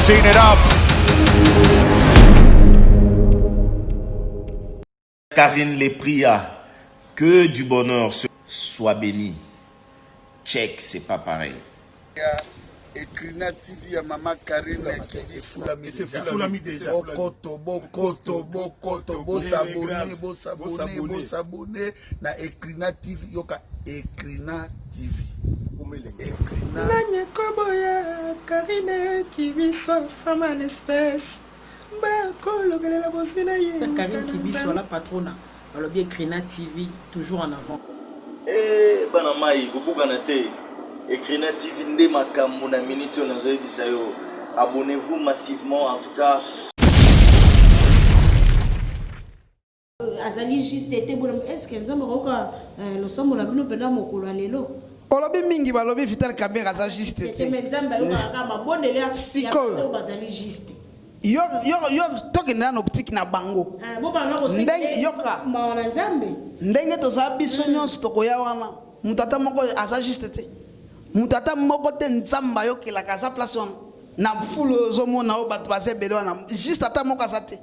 mixing it up. Karine Lepria, que du bonheur soit béni. Check, c'est pas pareil. Ekrina TV ya Mama Karine c'est Fulami déjà. Bokoto, s'abonner na Ekrina TV yoka Ekrina TV. Ekrina. Nanye koboya Karine Kibiso femme en espèce. Ba kologela la bosina ye. Karine Kibiso la patrona. Alors bien Ekrina TV toujours en avant. Eh banamai bubuga te. Ekrina TV nde makambo na minute on a bisayo. Abonnez-vous massivement en tout cas. Azali juste été bon. Est-ce que nzamba koka lo sombo la bino penda mokolo lelo? Olobi mingi balobi Vital Kamerhe aza juste été. C'est même nzamba yo kaka bonele ya siko bazali juste. Yo tokenda na optique na bango. Bo bana ko ndenge yoka mawana nzambe. Ndenge toza biso nyonso tokoya wana. Mutata moko aza juste été. Mutata moko te nzamba yo kelaka sa place wana. Na fulo zomona o batu base belo wana. Juste ata moko aza te.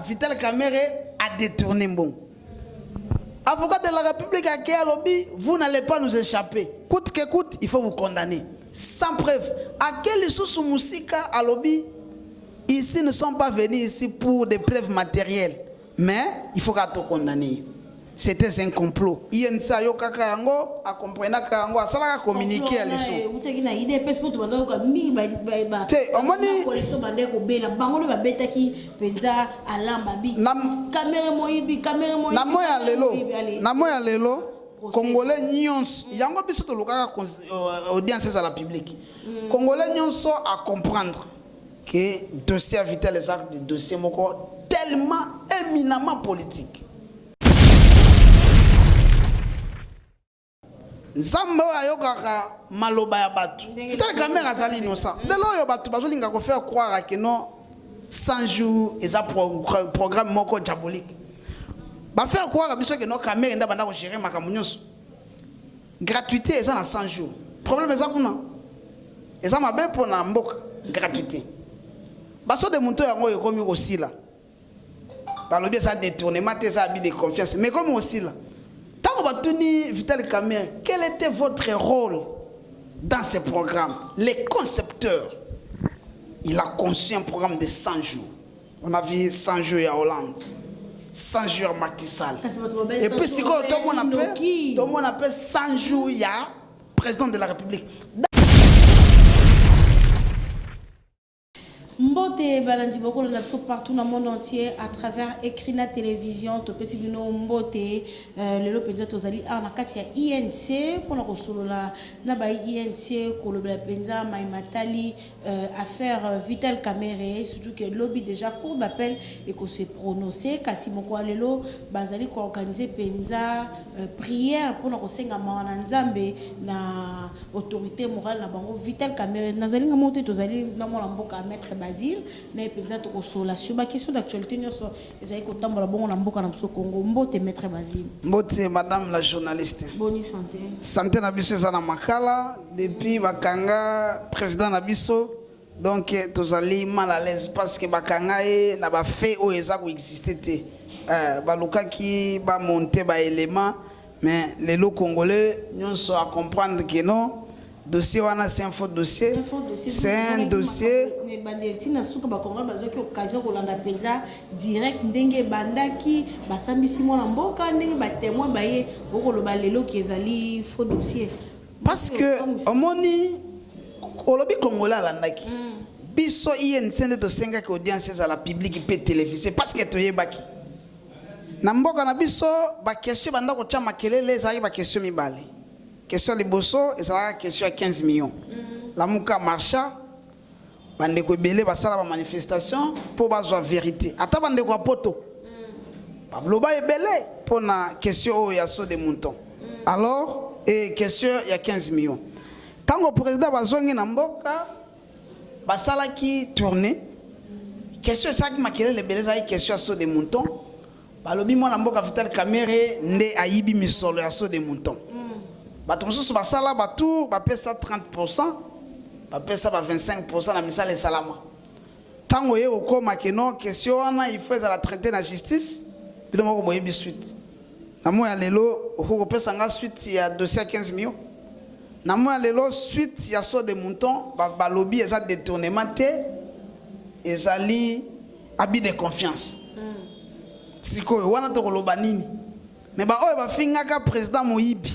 Vital Kamerhe a détourné bon. Avocat de la République à Kéalobi, vous n'allez pas nous échapper. Coûte que coûte, il faut vous condamner. Sans preuve. À quel sous Moussika à lobby, ici ne sont pas venus ici pour des preuves matérielles. Mais il faut qu'on condamne. C'était un complot. Yensa yo kaka yango a comprendre ka yango asala ka communiquer à liso. Utaki na idée parce que tu banda ko mingi ba. Te omoni collection banda ko bela bango ba betaki penza alamba bi. Caméra moyibi. Na moya lelo Congolais nyons yango biso to lokaka audience à la publique. Congolais nyons à comprendre que dossier Vital les actes de dossier moko tellement éminemment politique. Nzambe ayokaka maloba ya batu. Vital Kamerhe azali innocent. Lelo yo batu bazolinga ko faire croire que non 100 jours eza programme moko diabolique. Ba faire croire biso que non Kamerhe nda banda ko gérer makambo nyonso. Gratuité eza na 100 jours. Problème eza kuna. Eza mabe pona mboka gratuité. Baso de monto yango ekomi osila. Balobi eza détournement te eza abus de confiance. Mais comme osila. Tant que Vital Kamerhe, quel était votre rôle dans ce programme? Les concepteurs, il a conçu un programme de 100 jours. On a vu 100 jours à Hollande, 100 jours à Macky Sall. Et puis, si tout le monde appelle 100 jours, il y a président de la République. Mbote balandi boko na biso partout dans le monde entier à travers Ekrina télévision to pesi bino mbote lelo penza tozali na kati ya INC pona ko solola na ba INC ko lobela penza maimatali affaire Vital Kamerhe surtout que lobby déjà cour d'appel et ko se prononcer kasi moko lelo bazali ko organiser penza prière pona ko senga na nzambe na autorité morale na bango Vital Kamerhe nazali ngamote tozali na mona mboka maître Basile na epeza to kosola sur ba question d'actualité nyoso ezali ko tambola bongo na mboka na biso Congo mbote maître Basile mbote madame la journaliste boni santé santé na biso za na makala depuis bakanga président na biso donc tozali mal à l'aise parce que bakanga e na ba fait o eza ko exister te ba lukaki ba monter ba élément mais les lots congolais nyonso à comprendre que non dossier wana c'est un faux dossier. C'est un dossier. Mais bandelti na suka ba Congo bazoki occasion ko landa penza direct ndenge bandaki basambisi mona mboka ndenge ba témoin baye boko lo balelo ki ezali faux dossier. Parce que omoni olobi congolais landaki. Biso INC de senga que audience à la public pe télévisé parce que toyebaki. Na mboka na biso ba question banda ko tia makelele ezali ba question mibale. Question de Bosso, et ça va question à 15 millions. La Mouka marcha, bande ko belé basala ba manifestation pour bazo vérité. Ata bande ko poto. Pablo ba e belé pour na question au yaso de montant. Alors et question il y a 15 millions. Tant que président bazongi na mboka basala ki tourner. Question ça qui makele le belé ça question yaso de montant. Balobi mo na mboka Vital Kamerhe nde ayibi misolo yaso de montant. bato mosusu basala batour bapesa 30%, bapesa ba 25% na misala esalama. Tango ye okoma keno question wana il faut la traiter na justice bino moko boyebi suite. Na moya lelo okopesa nga suite ya dossier 15 millions. Na moya lelo suite ya saut de mouton ba lobby eza détournement te ezali abus de confiance. Sikoyo wana to koloba nini? Mais ba oyo ba fingaka président Moyibi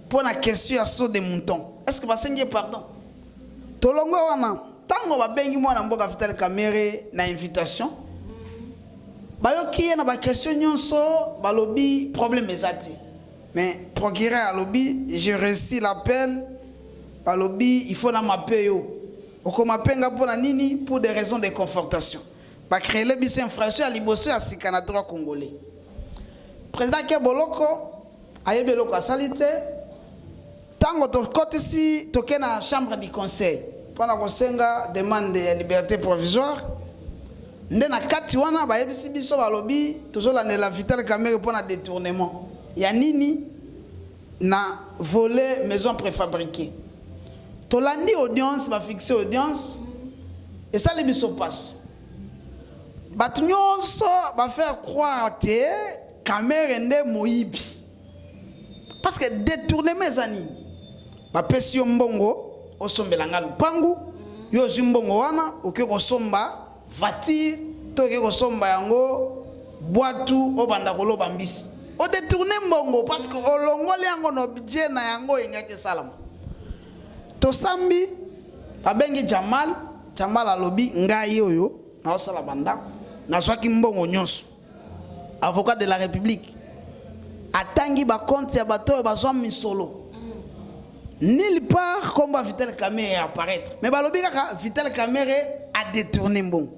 pour la question ya saut de mouton. Est-ce que ba sengi pardon? Tolongo wana tango ba bengi mwana mboka Vital Kamerhe na invitation. Bayoki na ba question nyonso ba lobby problème ezati. Mais procureur à lobby, j'ai reçu l'appel à lobby, il faut na mappe yo. Oko mapenga pona nini pour des raisons de confortation. Ba créer les biso infraction à liboso ya sikana droit congolais. Président Keboloko ayebeloko asalite tango to côté si toke na chambre du conseil pendant ko senga demande de liberté provisoire nde na kati wana bayebisi biso balobi tozolandela Vital Kamerhe pona détournement ya nini na voler maison préfabriquée tolandi audience ba fixer audience et ça les biso passe bato nyonso ba faire croire que Kamerhe nde Moyibi parce que détournement ezani ba pesi mbongo osombela nga lupangu yo zimbongo wana oke kosomba voiture to oke kosomba yango boatu obanda koloba mbisi o détourner mbongo parce que olongole yango no budget na yango engake salama to sambi babengi Jamal alobi ngai oyo na osala banda na swaki mbongo nyonso avocat de la République atangi ba compte ya bato bazwa misolo nulle part comme Vital Kamerhe apparaître mais balobi kaka Vital Kamerhe a détourné mbongo.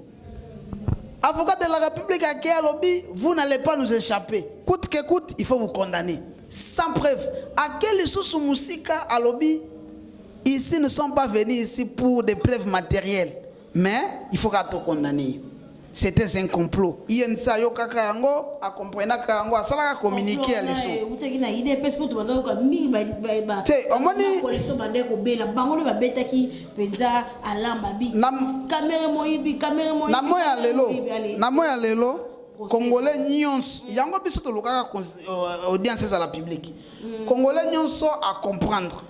Avocat de la République a qui lobby, vous n'allez pas nous échapper. Coûte que coûte, il faut vous condamner. Sans preuve. À quel sous Moussika à lobby, ici nous ne sommes pas venus ici pour des preuves matérielles. Mais il faut qu'on condamne. C'était un complot. INSA yo kaka yango a comprendre ka yango asala ka communiquer à liso. Utaki na idée parce que tu banda ko mingi ba. Te omoni collection banda ko bela bango ba betaki penza alamba bi. Kamerhe Moyibi. Na moya lelo Congolais nyons yango biso to lokaka audience à la publique. Congolais nyonso à comprendre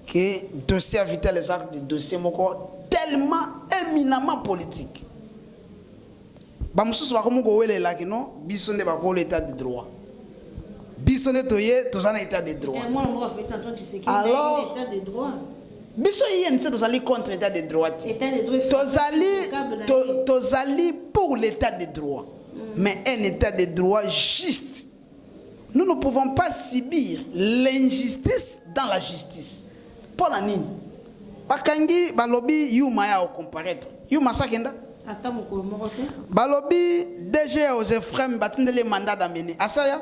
que dossier Vital les actes de dossier moko tellement éminemment politique. Bamususu bakomo ko welela kino biso nde bakolo état de droit biso nde toye tozana état de droit alors état de droit biso INC tozali contre état de droit tozali pour l'état de droit mais un état de droit juste. Nous ne pouvons pas subir l'injustice dans la justice. Pour la nini bakangi balobi yuma ya comparaître yuma sakenda balobi DG aux Ephraim batindi le mandat d'amener asaya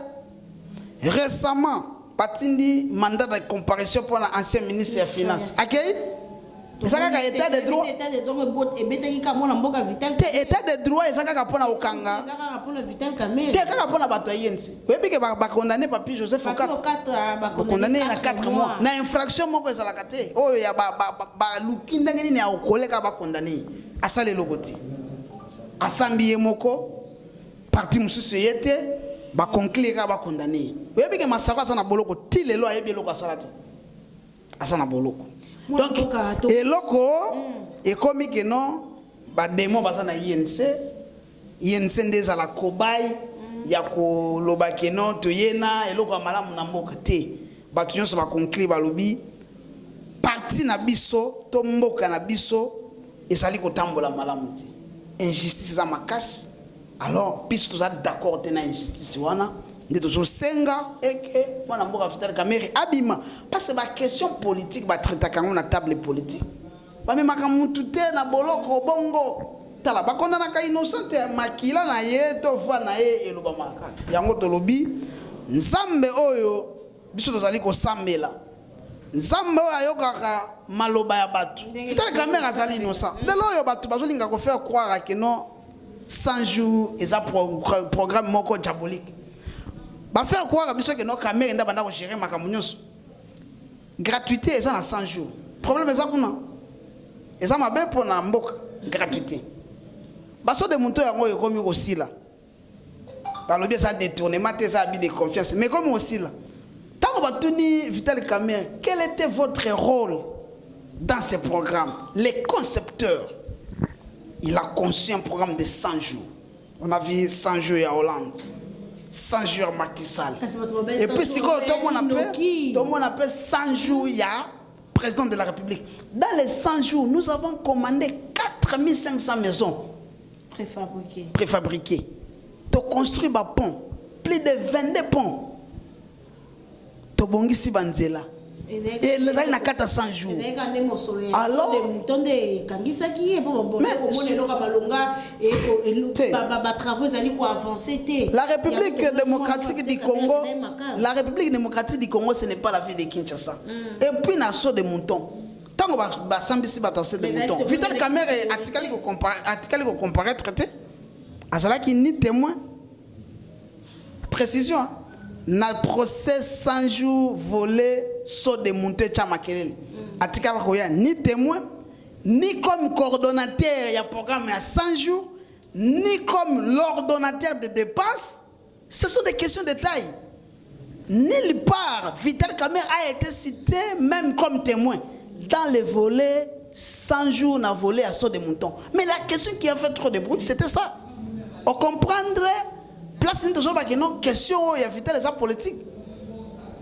récemment batindi mandat de comparution pour l'ancien ministre des finances akei ezaka état de droit état de droit ezaka pona okanga te kaka pona bato yensi oyebi ke ba condamné papi Joseph Okata ba condamné na 4 mois na infraction moko ezalaka te oyo ya ba lukinda ngeni ya okoleka ba condamné asale logoti asambi moko parti mususu yete ba conclure ba condamné oyebi ke masako asana boloko ti lelo ayebi loko asalate asana boloko donc eloko ekomi ke non ba démon bazana INC ndeza la cobaye ya ko loba ke non to yena eloko malamu na mboka te batu nyonso ba conclure ba lobi parti na biso to mboka na biso esali ko tambola malamu te injustice za makasi alors biso toza d'accord te na injustice wana nde tozo senga eke mwana mboka Vital Kamerhe abima parce que ba question politique ba traiter kango na table politique ba memaka mutu te na boloko bongo tala ba kondana ka innocent makila na ye to voix na ye eloba maka yango tolobi nzambe oyo biso tozali ko sambela nzambe oyo ayokaka maloba ya bato Vital Kamerhe azali innocent lelo oyo bato bazolinga ko faire croire que non 100 jours eza programme moko diabolique ba faire croire biso que non Kamerhe nda banda ko gérer makambo nyonso gratuité eza na 100 jours problème eza kuna eza mabe mpona mboka gratuité baso de moto yango ekomi kosila balobi eza détournement te eza abus de confiance mais comme osila ntango batuni Vital Kamerhe quel était votre rôle dans ce programme? Les concepteurs, il a conçu un programme de 100 jours. On a vu 100 jours à Hollande, 100 jours à Macky Sall. Et puis, si tout le monde appelle 100 jours, il y a président de la République. Dans les 100 jours, nous avons commandé 4500 maisons préfabriquées. Tu construis un pont, plus de 22 ponts. Tu bongisi banzela. Et là, il a 400 jours. Alors, la République démocratique du Congo, ce n'est pas la ville de Kinshasa. Et puis, il y a un de moutons. Tant qu'on va s'ambisser de moutons. Vital Kamerhe a-t-il comparaître à qui ni témoin. Précision. Dans le procès 100 jours volé saut de montée Tchamakelele. Atikal Koya, ni témoin, ni comme coordonnateur, il y a un programme à 100 jours, ni comme l'ordonnateur de dépenses. Ce sont des questions de taille. Nulle part, Vital Kamerhe a été cité même comme témoin. Dans les volets, 100 jours, on a volé à saut de mouton. Mais la question qui a fait trop de bruit, c'était ça. On comprendrait. Place de toujours une question il y a Vital les politique.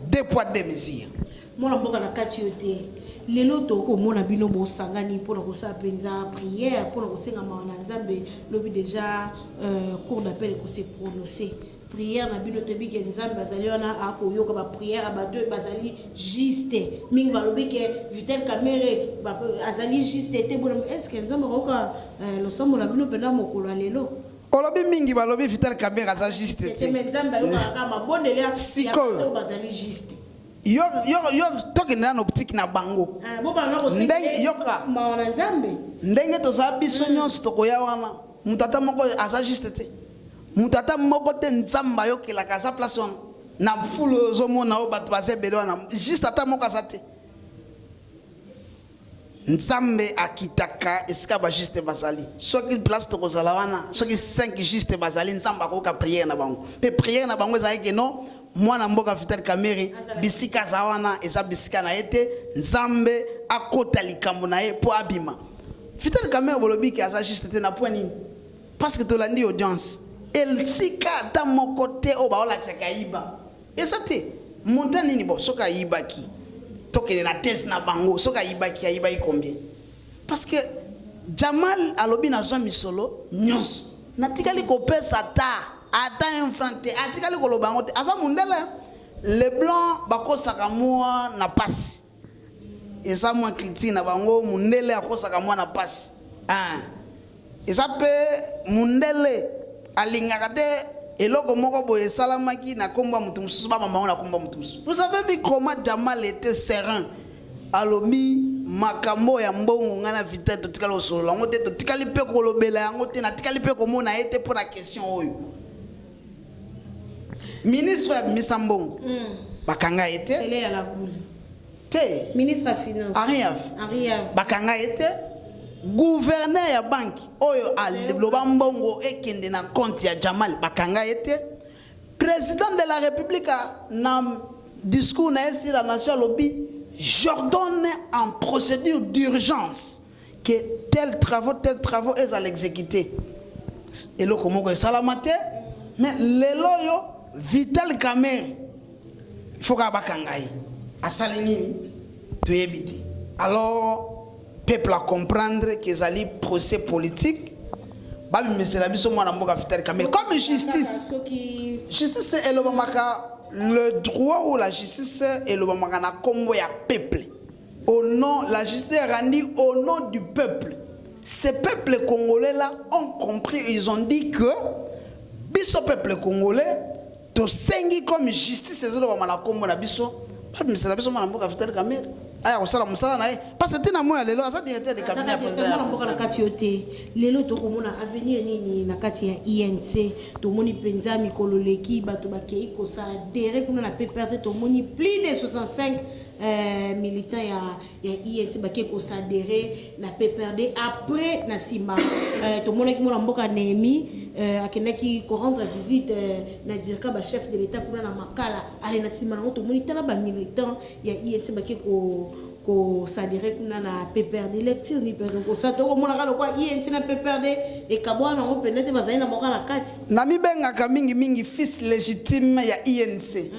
Deux poids deux mesures. Moi la boka na katiote. Lelo to ko mona bino bo sangani pour ko sa penza prière pour ko senga ma nzambe lobi déjà cours d'appel ko se prononcer. Prière na bino to bi ke nzambe bazali wana akoyoka ba prière ba deux bazali juste. Mingi ba lobi ke Vital Kamerhe azali juste te bon est-ce que nzambe ko ka lo somo na bino penda mokolo lelo. Olobi mingi balobi Vital Kamerhe aza juste te. Siko. Yo tokenda na optique na bango. Ndenge yoka. Ndenge toza biso nyonso tokoya wana. Mutata moko aza juste te. Mutata moko te nzamba yokelaka aza place wana. Na fulo zomona o bato bazebele wana. Juste ata moko aza te. Nzambe akitaka esika ba juste bazali soki place to kozala wana soki 5 juste bazali nzamba ko ka prière na bango pe prière na bango ezali ke non mwana mboka Vital Kamerhe bisika za wana eza bisika na ete nzambe akota likambo na ye po abima Vital Kamerhe bolobi ke aza juste te na point nini parce que to landi audience el sika ta moko te o ba ola tsaka iba esa te montagne ni bo soka iba ki tokene na test na bango soka ibaki ayibai combien parce que Jamal alobi na zwa misolo nyonso natikali ko pesa ata enfrante atikali ko lobango te asa mundele les blancs bakosaka moi na passe esa moi critique na bango mundele akosaka moi na passe esa pe mundele alingaka te eloko moko boye salamaki na komba mutu mususu ba mama na komba mutu mususu. Vous avez vu comment Jamal était serein alobi makambo ya mbongo ngana Vital to tikala osolo ngote to tikali pe ko lobela yango te na tikali pe ko mona ete pour la question oyo ministre ya misambongo bakanga ete c'est là la boule te ministre ya finance Ariaf bakanga ete gouverneur ya banque oyo aloba mbongo ekende na compte ya Jamal bakanga ete président de la République na discours na esi la nation lobby j'ordonne en procédure d'urgence que tel travaux est à l'exécuter et le komoko salamate mais lelo yo Vital Kamerhe faut ka bakanga ye asali nini toyebite alors peuple à comprendre qu'ils allaient procès politique babi mesela biso mwana mboka Vital Kamerhe comme justice est le droit ou la justice est le na kombo ya peuple au nom la justice est rendue au nom du peuple ces peuples congolais là ont compris ils ont dit que biso peuple congolais to sengi comme justice est le na kombo na biso babi mesela biso mwana mboka Vital Kamerhe aya kosala musala na ye parce que tina moya lelo asa directeur de cabinet ya président mboka na kati yote lelo to komona avenir nini na kati ya INC to moni penza mikolo leki bato bakei ko sa derek kuna na PPRD to moni plus de 65 militant ya INC ba ke ko s'adhérer na PPRD après na sima to mona ki mona mboka Némi akendaki ko rendre visite na dirka ba chef de l'état kuna na makala ale na sima na to moni tala ba militant ya INC ba ke ko s'adhérer kuna na PPRD lecture ni perdre ko sa to mona kala kwa INC na PPRD e kabwana ngo penete bazali na mboka na kati na mibengaka mingi fils légitime ya INC.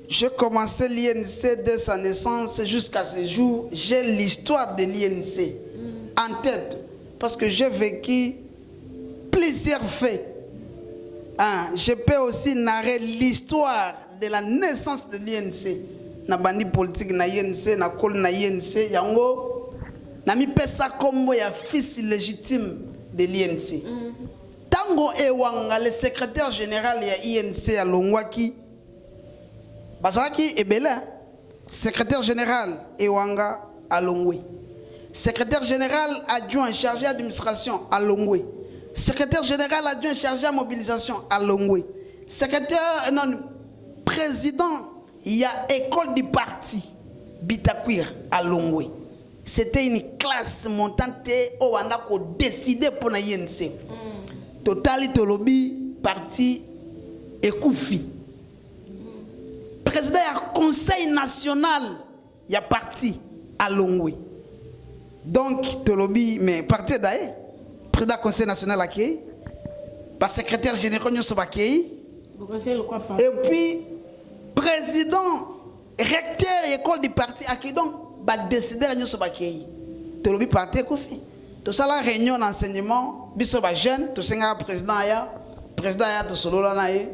J'ai commencé l'INC de sa naissance jusqu'à ce jour. J'ai l'histoire de l'INC en tête parce que j'ai vécu plusieurs faits. Je peux aussi narrer l'histoire de la naissance de l'INC. Na bandi politique na INC, na kol na INC, yango na mi pesa kombo ya fils légitime de l'INC. Tango Ewanga, le secrétaire général ya INC à Longwaki, Bazaki Ebele, secrétaire général Ewanga à Longwe, secrétaire général adjoint chargé d'administration à Longwe, secrétaire général adjoint chargé de mobilisation à Longwe, président, il y a école du parti Bitakwir à Longwe. C'était une classe montante où on a décidé pour la INC. Totalité lobby parti Ekoufi. Président du conseil national, il y a parti à Longwe. Donc, Tolobi, mais parti d'ailleurs, président du conseil national à Kéi, par secrétaire général de Kéi, et puis, président, recteur de l'école du parti à Kéi, donc, va décider de Kéi. Tolobi parti Ekoufi. Tout ça, la réunion d'enseignement, biso ba jeune, tout ça, président aya, tout solo la nae.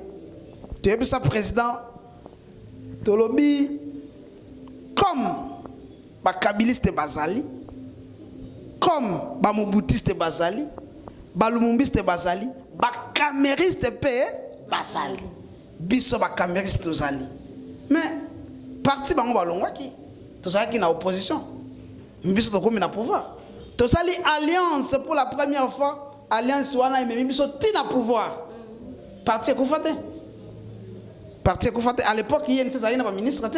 Tu es ça président. Tolobi, comme ba kabiliste bazali, comme ba moboutiste bazali, ba lumumbiste bazali, ba camériste pe bazali. Biso ba camériste bazali. Mais parti bango balongwaki, tout ça qui na opposition. Biso to komi na pouvoir. Tout ça alliance pour la première fois, alliance wana et biso tina pouvoir. Parti Koufate. Parti Koufate. À l'époque, il y a un ministre,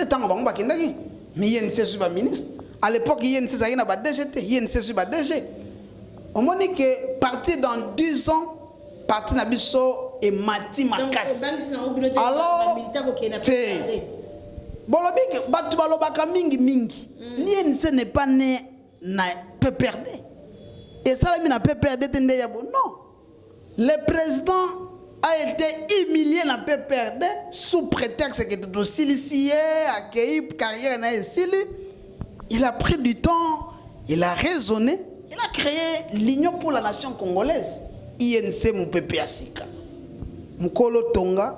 mais il y a un ministre. À l'époque, il y a un DGT, il y a un DG. On m'a dit que parti dans 10 ans, parti Nabiso et Mati Makas. Alors, l'INC n'est pas né na PPRD. Et ça, il n'a pas perdu. Non. Le président a été humilié dans le PPRD sous prétexte que tout silicier, accueilli, carrière, il a pris du temps, il a raisonné, il a créé l'Union pour la nation congolaise. INC mon PPASIKA. Mukolo Tonga,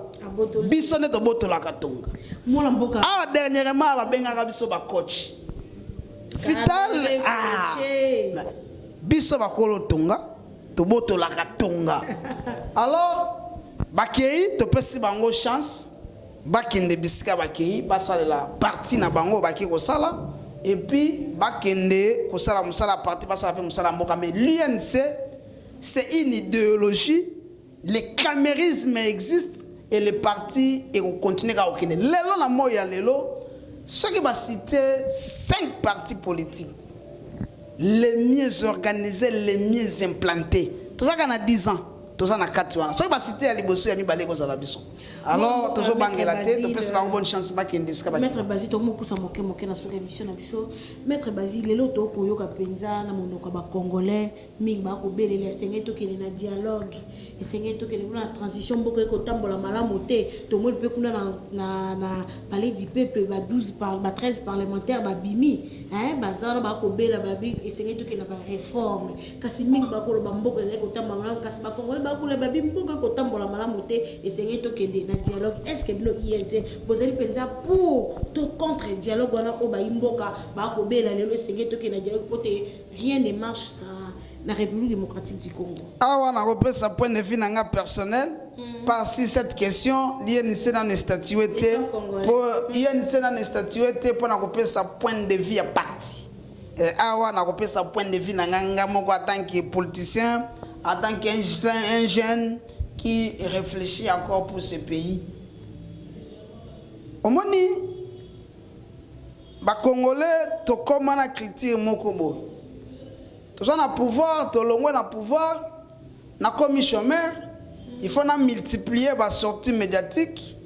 Bissonne de Botolaka Tonga. Ah, dernièrement, il a benga biso ba coach. Vital, biso ba kolo Tonga, to Botolaka Tonga. Alors, Bakei, tu peux si bango chance, Bakende bisika Bakei, basala la partie na bango Bakei kosala, et puis Bakende kosala musala partie basala pe musala mboka. Mais l'INC, c'est une idéologie, le camérisme existe et le parti et on continue à okene. Lelo na moya lelo, ceux qui va citer 5 partis politiques, les mieux organisés, les mieux implantés. Tout ça qu'on a 10 ans. Tout ça na 4 ans. Soit cité à Liboso et Balé Gozalabiso. Alors, toujours banque la tête, on peut se faire une bonne chance. Maître Basile, tu as beaucoup de moquer dans cette émission. Maître Basile, les autres qui ont penza na monoko ba congolais, ming ba ko belé les sengeto qui na dialogue, et sengeto qui na transition beaucoup ko tambola malamoté, tout le monde peut kuna na palais du peuple ba 13 parlementaires ba bimi, hein, bazana ba ko belé ba bi et sengeto qui na ba réforme. Kasi ming ba ko ba mboko ko tambola malamoté, kasi ba congolais ba ko le ba bimi mboko ko tambola malamoté et sengeto qui na dialogue. Est-ce que nous INC vous allez penser pour tout contre dialogue on a obaimboka ba ko bela le sengeto qui na dialogue pour rien ne marche na République démocratique du Congo. Ah on a repris sa point de vue nanga personnel par si cette question l'INC dans les statuts pour INC dans les statuts pour na repris sa point de vue à parti. Ah on a repris sa point de vue nanga moko en tant que politicien, en tant qu'un jeune qui réfléchit encore pour ce pays. Au moni, ba Congolais to comme na culture moko bo. To ça na pouvoir, to longwe na pouvoir, na comme chômeur, il faut na multiplier ba sortie médiatique,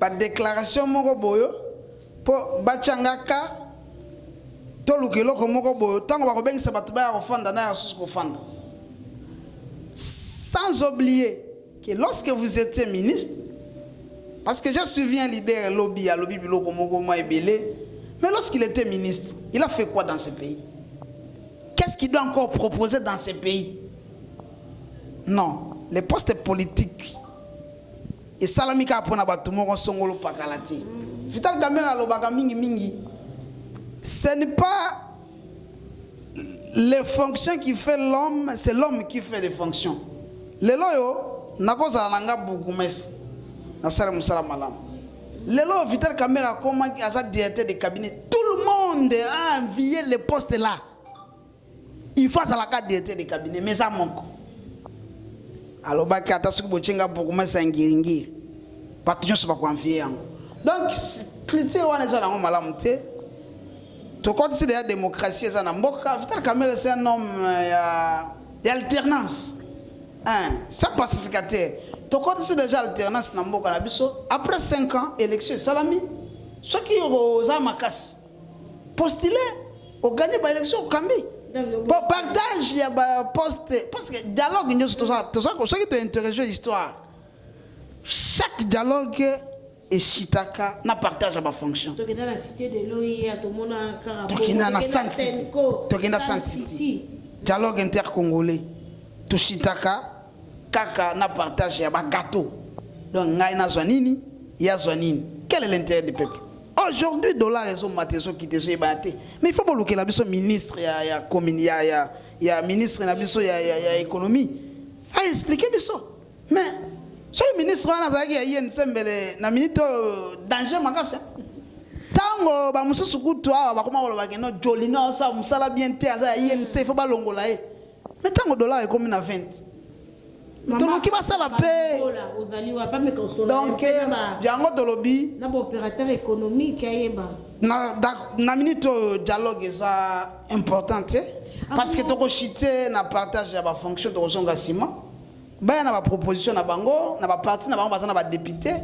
ba déclaration moko boyo pour ba changaka to lukelo ko moko boyo tango ba ko bengisa bato ba ya kofanda na ya susu kofanda. Sans oublier que lorsque vous étiez ministre, parce que j'ai suivi un leader lobby à lobby biloko moko mo ebele, mais lorsqu'il était ministre, il a fait quoi dans ce pays? Qu'est-ce qu'il doit encore proposer dans ce pays? Non, les postes politiques. Et salamika pona bato moko songolo pakalati. Vital Kamera lobaka mingi mingi. Ce n'est pas les fonctions qui fait l'homme, c'est l'homme qui fait les fonctions. Les loyo nakoza nanga bukumes. Na sala musala malam. Lelo Vital Kamera comment à sa directeur de cabinet, tout le monde a envié les postes là. Il faut à la carte directeur de cabinet, mais ça manque. Alors baki atasuki bochenga bukumes sangiringi. Pas toujours se pas confier. Donc critique wana za na malam te. To quand c'est de la démocratie ça na mboka, Vital Kamera c'est un homme d'alternance. C'est un pacificateur. Donc, c'est déjà alternance dans le Biso. Après 5 ans, élection salami. Ceux qui ont ma casse, postulé, ont gagné l'élection au Kambi. Pour partage, il y a un poste. Parce que dialogue, tout ça, ceux qui ont intéressé l'histoire, chaque dialogue est chitaka, n'a partage à ma fonction. Donc, dans la cité de l'OIA, tout le monde a un caractère. Donc, dans la City. Dialogue intercongolais. Tout chitaka. Kaka na partage ya ba gâteau. Donc ngai na zwanini, ya zwanini. Quel est l'intérêt du peuple? Aujourd'hui dollar et son mateso qui te baté. Mais il faut pas que la biso ministre ya commune ya ministre na biso ya économie. A expliquer biso. Mais ce ministre na zaki ya yensembele na minute danger makasa. Tango ba mususu kutu ba koma ba ke no joli no sa musala bien te za yense faut ba longola e. Mais tango dollar est comme na 20. Donc, qui va ça la paix? Donc, Django de lobby. L'opérateur économique, na minute dialogue est important parce que tu as chité na partage ya ba fonction de Rozonga Sima. Ba na ba proposition na bango, na ba parti na bango na ba député.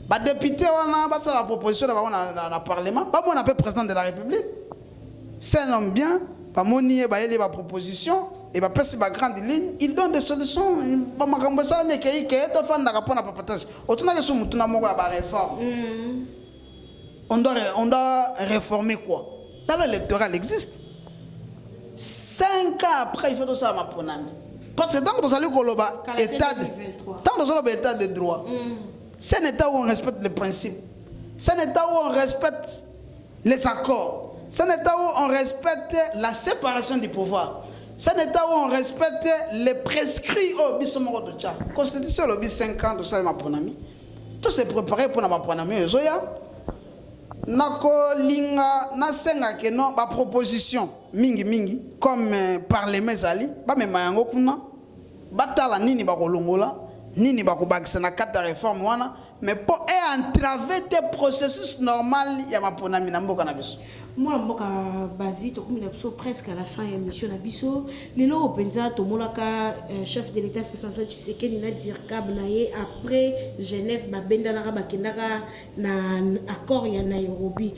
Ba député wana ba ça la proposition na bango na parlement. Ba mon appel président de la République. C'est un homme bien, ba moni ba yeli ba proposition. Et bah, c'est ma grande ligne, il donne des solutions. On doit réformer quoi? Là, l'électoral existe. 5 ans après, il faut tout ça à parce que tant que nous allons état de droit, c'est un état où on respecte les principes. C'est un état où on respecte les accords. C'est un état où on respecte la séparation du pouvoir. C'est un état où on respecte les prescrits au bisomoro de Tchad. Constitution le 5 ans de ça ma ponami. Tout s'est préparé pour ma ponami zoya. Nako linga na senga ke non ba proposition mingi comme parlement zali ba me mayango kuna batala nini ba kolongola nini ba ko bakisa na kata réforme wana mais pour entraver des processus normal ya ma ponami na mboka na biso. Moi, je suis presque à la fin de l'émission. Les gens qui chef de l'État Félix Antoine Tshisekedi n'a dit après Genève, na accord ya Nairobi.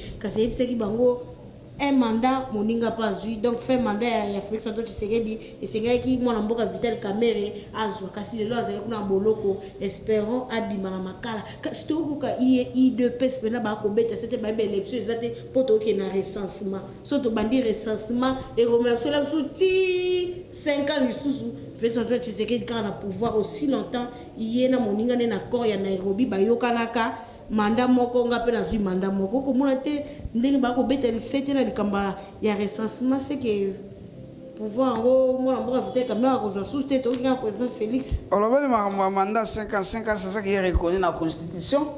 Un mandat, moninga pas eu. Donc, fait mandat à Félix Antoine Tshisekedi et c'est un qui m'a dit Vital Kamera azwa kasi le lois avec na boloko espérons abimana makala. Kasi to ko ka I2PS pena ba ko beta c'était ba élection exacte pour to ki na recensement. So to bandi recensement et remercier la souti 5 ans lisusu Félix Antoine Tshisekedi quand na pouvoir aussi longtemps yena moninga na accord ya Nairobi ba yokanaka mandat moko nga pe na zui mandat moko ko mona te ndenge ba ko beta c'était na likamba ya recensement c'est que pouvoir ngo moi mboka Vital Kamera ko za sous tête au président Félix on le ma mandat 5 ans c'est ça qui est reconnu dans la constitution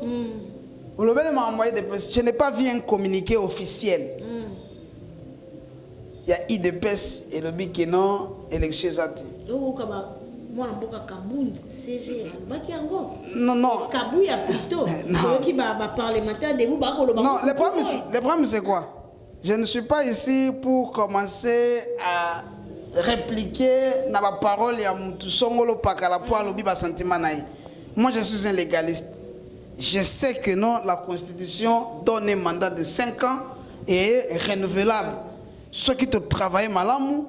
on le m'a envoyé des je n'ai pas vu un communiqué officiel il y a IDPS et le bic non élection zati moi mboka Kabund CG baki yango non Kabuya plutôt qui ba parlementaire debout ba ko non le problème c'est quoi je ne suis pas ici pour commencer à répliquer na ba parole ya mutu songolo pakala po alobi ba sentiment na ye. Moi je suis un légaliste. Je sais que non, la constitution donne un mandat de 5 ans et est renouvelable. Ceux qui te travaillent malamu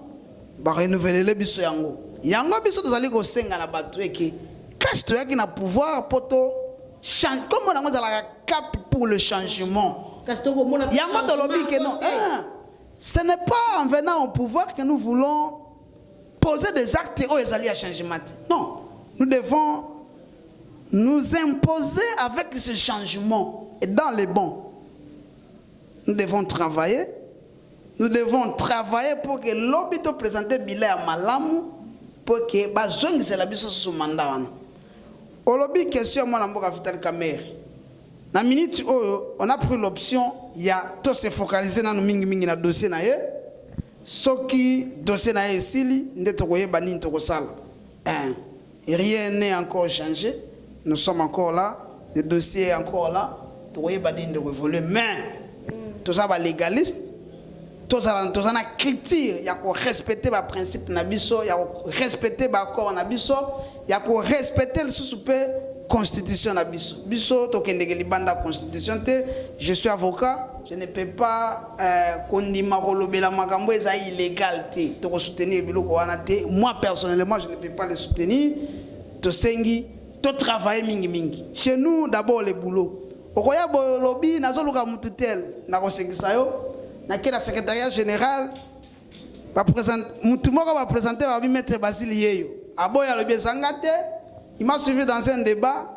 ba renouveler le biso yango. Yango biso tozali ko senga na batu eke cache to yaki na pouvoir poto change comme on a la cap pour le changement. Yango to lobi que non. Ce n'est pas en venant au pouvoir que nous voulons poser des actes où ils allaient à changement. Non, nous devons nous imposer avec ce changement et dans les bons. Nous devons travailler. Nous devons travailler pour que l'obito présente billet à Malamu pour que bazong c'est la biso sous mandat. Au lobby question moi n'amboka Vital Kamerhe. Na minute on a pris l'option il y a tout se focaliser dans mingi mingi na dossier na ye. Soki dossier na ye sili ndeto koyeba nini to kosala. Rien n'est encore changé. Nous sommes encore là, le dossier est encore là. To koyeba nini de révoluer mais tout ça va légaliste. Tout ça na critique, il y a qu'on respecter les principes na biso, il y a qu'on respecter les accords na biso, il y a qu'on respecter le sous-soupe constitution na biso. Biso to kende libanda constitution te, je suis avocat, je ne peux pas kondima kolobela makambo eza illégal te. To soutenir biloko wana te. Moi personnellement, je ne peux pas les soutenir. To sengi, to travailler mingi mingi. Chez nous d'abord le boulot. Okoya bo lobby nazo luka mututel na kosengisa yo. Na la secrétariat général va présenter mutumoko va présenter va mettre Basile Yeyo aboya le biesangate il m'a suivi dans un débat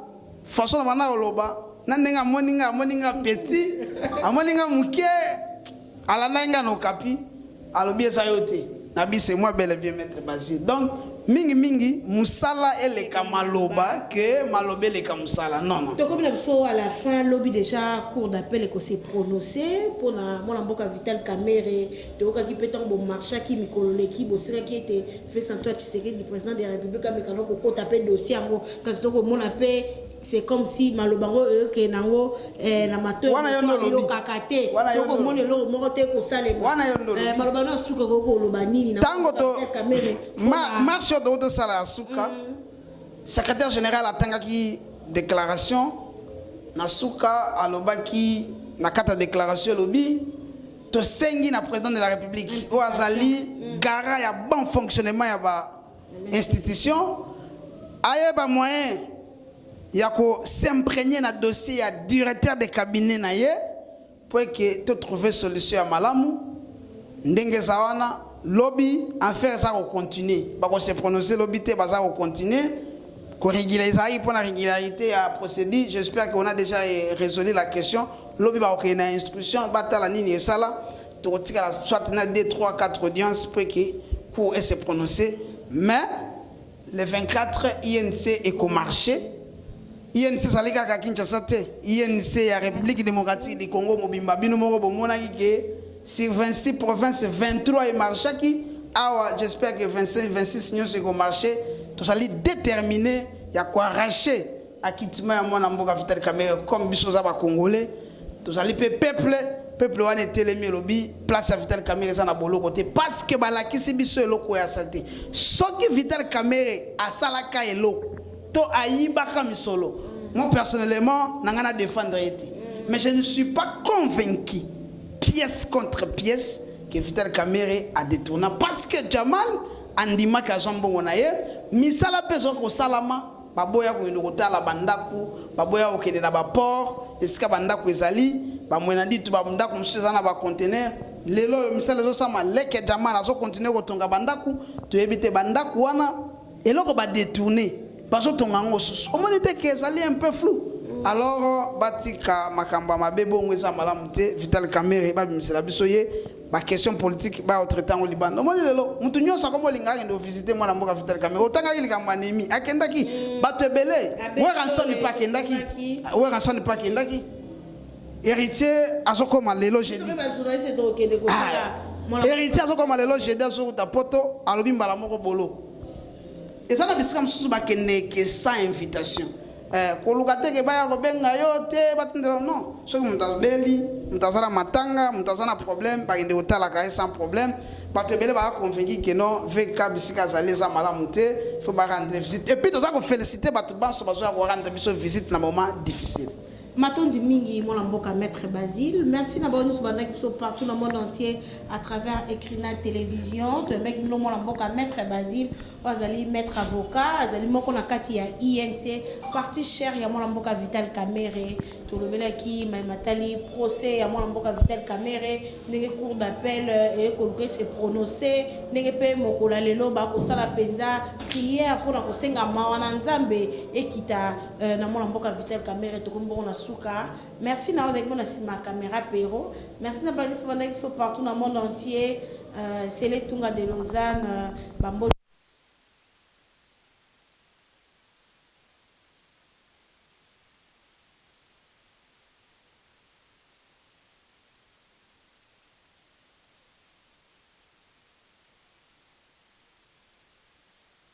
façon na oloba nandenga moninga petit amoninga muke ala nanga no kapi alobi sayote na bi c'est moi bel et bien mettre Basile donc mingi musala ele kamaloba que malobé le kamusala non to comme à la fin lobby déjà cour d'appel et qu'on s'est prononcé pour la mon amboka Vital Kamerhe to ka ki petan bon marché qui mikolole ki bosira qui était fait sans toi Tshisekedi du président de la République amekano ko ko taper dossier ngo kasi to ko mon appel c'est comme si malobango que nango na mato yo kakate ko mon lo mo te ko sale malobango suka ko lo banini na tango to marche de sala suka secrétaire général atangaki déclaration na suka alobaki na kata déclaration lobi to sengi na président de la République o azali gara ya bon fonctionnement ya ba institution ayeba moyen ya ko s'imprégner na dossier ya directeur de cabinet na ye pour que to trouver solution ya malamu ndenge zawana lobby en faire ça continuer ba ko se prononcer lobby te ba ça continuer ko régulariser pour la régularité à procédure. J'espère qu'on a déjà résolu la question. Lobby ba ko na instruction ba tala nini sala to tika soit na 2 3 4 audiences pour que pour se prononcer mais le 24 INC écomarché INC salika ka Kinshasa te INC ya République démocratique du Congo mobimba bino moko bomona ki sur 26 provinces, 23 et marché qui, j'espère que 26 nous c'est marché, tout allons déterminer, il y a quoi arracher à Kitima et moi Namboka Vital Kamerhe comme Bissoza Congolais, tout allons peuple on était les lobby place à Vital Kamerhe ça na bolo côté parce que balaki si biso eloko ya santé. Ce qui Vital Kamerhe a salaka eloko, to aïbaka misolo. Moi personnellement, nangana défendre été, mais je ne suis pas convaincu. Pièce contre pièce que Vital Kamerhe a détourné parce que Jamal andima ka jambongo na ye misala peso ko salama baboya ko ndokota la bandaku baboya ko kende na ba port esika bandaku ezali ba mwena ditu ba bandaku msuza na ba conteneur lelo misala zo sama leke Jamal azo continuer ko tonga bandaku to ebite bandaku wana eloko ba détourner bazo tonga ngosusu omonite ke ezali un peu flou. Alors, Batika Makamba Mabebo Ngweza Malamute, Vital Kamerhe, Babimisela Bisoye, ba question politique, ba au traitant au Liban. Non, moi, lelo, mutunyo sa komo linga ngendo visiter moi na mboka Vital Kamerhe. Otanga ili kamba nemi, akendaki, batebele. Ouais ranson ni pas kendaki. Ouais ranson ni pas kendaki. Héritier azokoma lelo jeudi. Héritier azokoma lelo jeudi azoko ta poto, alobi mbala moko bolo. Et ça na bisika msusu ba kende ke sans invitation. koluka te ke baya kobenga yo te batindela non soki moto abeli moto aza na matanga moto aza na problème bakende kotalaka ye sans problème bato ebele bakonvainki ke non vk bisika azali eza malamu te faut barendre visite et puis toza kofélicité bato banso bazoya korendre biso visite na moment difficile. Matondi mingi mon mboka maître Basile, merci na bonus bandaki so partout dans le monde entier à travers Ecrina télévision, to mec mon mboka maître Basile, azali maître avocat, azali moko na kati ya INC, parti cher ya mon mboka Vital Kamere, to lobela ki matali procès ya mon mboka Vital Kamere, ndenge cour d'appel et koluke se prononcer, ndenge pe mokola lelo ba ko sala penza prière pour na ko senga mawana nzambe ekita na mon mboka Vital Kamere to kombo na merci d'avoir été ma caméra Perro. Merci d'avoir été partout dans le monde entier. C'est les Tunga de Lausanne.